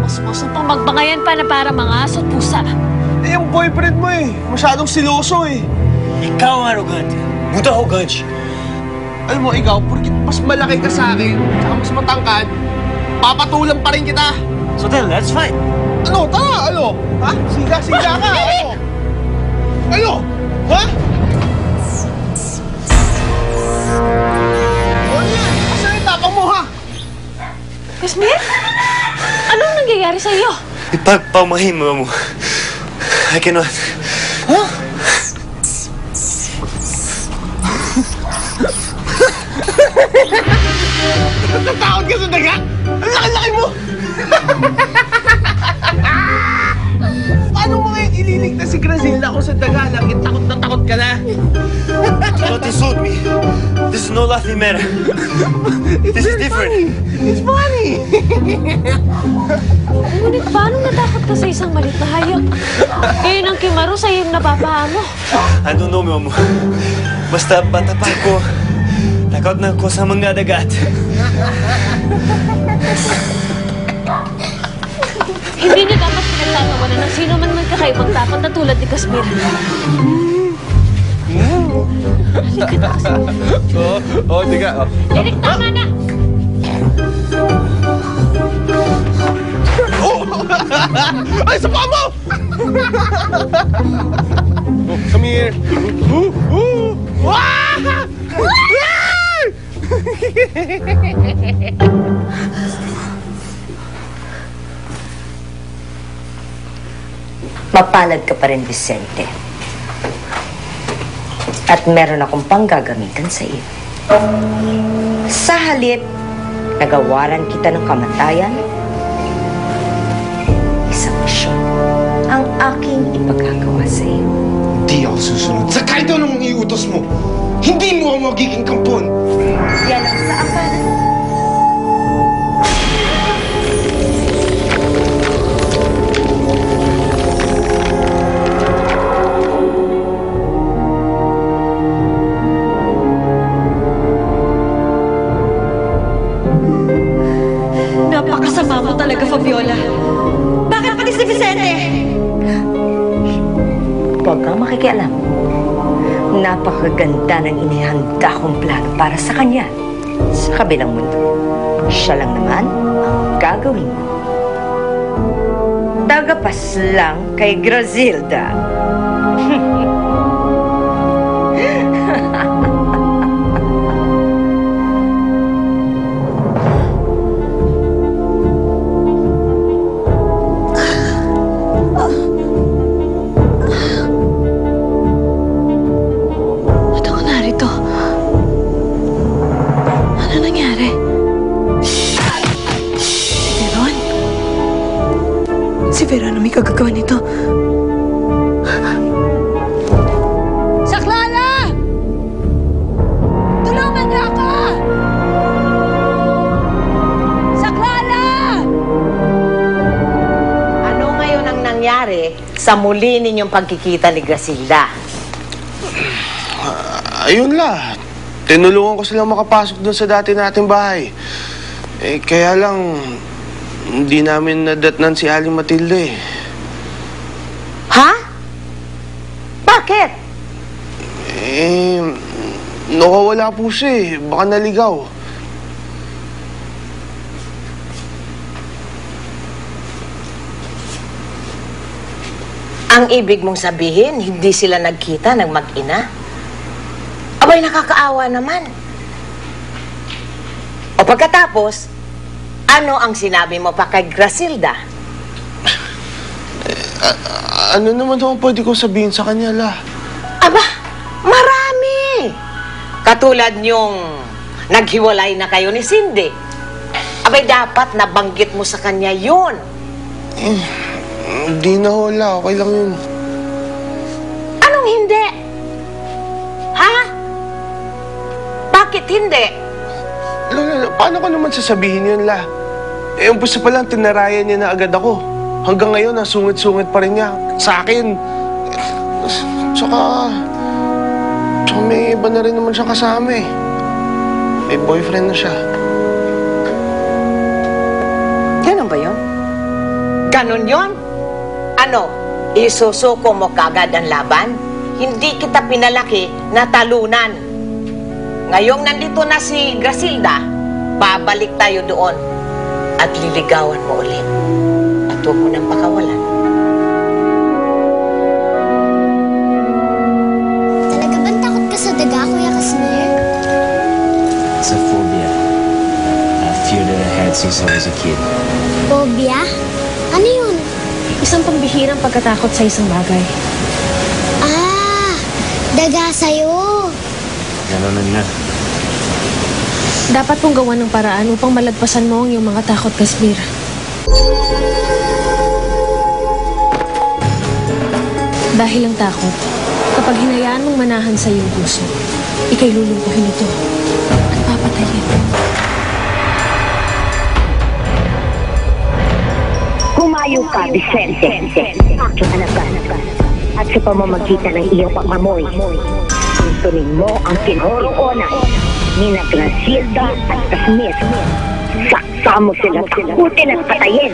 Mas pang magbangayan pa na para mga aso at pusa. Eh, yung boyfriend mo eh. Masyadong siloso eh. Ikaw ang arrogante. Muito arrogante. Alam mo, ikaw, porque mas malaki ka sa akin, tsaka mas matangkad, papatulan pa rin kita. So then, let's fight. Ano? Tara, ano? Ha? Siga ka, ano? Ano? Ha? Wala! Asan yung tapang mo, ha? Kasmir? Anong nangyayari sa iyo? Ipagpamahin mo. I cannot. Huh? Natatakot ka sa daga? Ang laki-laki mo! Paano mo ngayon ililigtas si Grazilda kung sa daga lang? Takot na takot ka na. Don't insult me. This is no laughing matter. This is different. It's funny! Ngunit paano natakot ka sa isang malit na hayop? Eh, nang kimaro sa iyong napapaha mo. I don't know, Momo. Basta bata pa ako. Takot na ako sa mga dagat. Hindi niya dapat pinagtatawanan ng sino man may kakaibang takot na tulad ni Kasmir. Halika na, Kasmir. Tiga. Eric, tama na! Ay, sa paa mo! Come here. Wah! Mapalad ka pa rin, Vicente. At meron akong panggagamitan sa iyo. Sa halip, nagawaran kita ng kamatayan, isang misyon ang aking ipagagawa sa iyo. Hindi ako susunod sa kahit anong iutos mo. Hindi mo ako magiging kampon. Yan ang sa akin. Napakasama mo talaga, Fabiola. Bakit pati si Vicente? Huwag kang makikialam. Napakaganda ng inihanda kong plano para sa kanya. Sa kabilang mundo, siya lang naman ang gagawin ko. Tagapas lang kay Grazilda. Si Veron, may kagagawa nito. Saklala! Tulungan niyo ako! Saklala! Ano ngayon ang nangyari sa muli ninyong pagkikita ni Grazilda? Ayun la. Tinulungan ko silang makapasok doon sa dati nating bahay. Eh, kaya lang, hindi namin nadatnan si Aling Matilde eh. Ha? Bakit? Eh, nakawala po siya eh. Baka naligaw. Ang ibig mong sabihin, hindi sila nagkita ng mag-ina? Abay, nakakaawa naman. O pagkatapos, ano ang sinabi mo pa kay Grazilda? Ano naman naman pwede ko sabihin sa kanya la? Aba, marami! Katulad yung naghiwalay na kayo ni Cindy. Abay, dapat nabanggit mo sa kanya yun. Hindi na ho la. Okay lang yun. Anong hindi? Ha? Bakit hindi? La, paano ko naman sasabihin yun la? Eh, umpisa pa lang, tinarayan niya na agad ako. Hanggang ngayon, nasungit-sungit pa rin niya sa akin. Tsaka may iba na rin naman siyang kasama eh. May boyfriend na siya. Ganun ba yun? Ganon yon? Ano, isusuko mo kagad ang laban? Hindi kita pinalaki na talunan. Ngayong nandito na si Grasilda, babalik tayo doon at liligawan mo ulit. At huwag mo nang pakawalan. Talaga bang takot ka sa daga, Kuya Casimir? It's a phobia. A fear that I had since I was a kid. Phobia? Ano yun? Isang pambihirang pagkatakot sa isang bagay. Ah, daga sa'yo. Gano'n na nga. Dapat mong gawan ng paraan upang malagpasan mo ang iyong mga takot, Casimir. Dahil ang takot, kapag hinayaan mong manahan sa iyong puso, ikay lulungkuhin ito at papatayin. Humayo ka, Vicente. Aking alaga. At sa pamamagitan ng iyong pag-amoy, tuntunin mo ang kinuroonan ni na Grasilda at Casimir. Saksa mo sila takutin at patayin.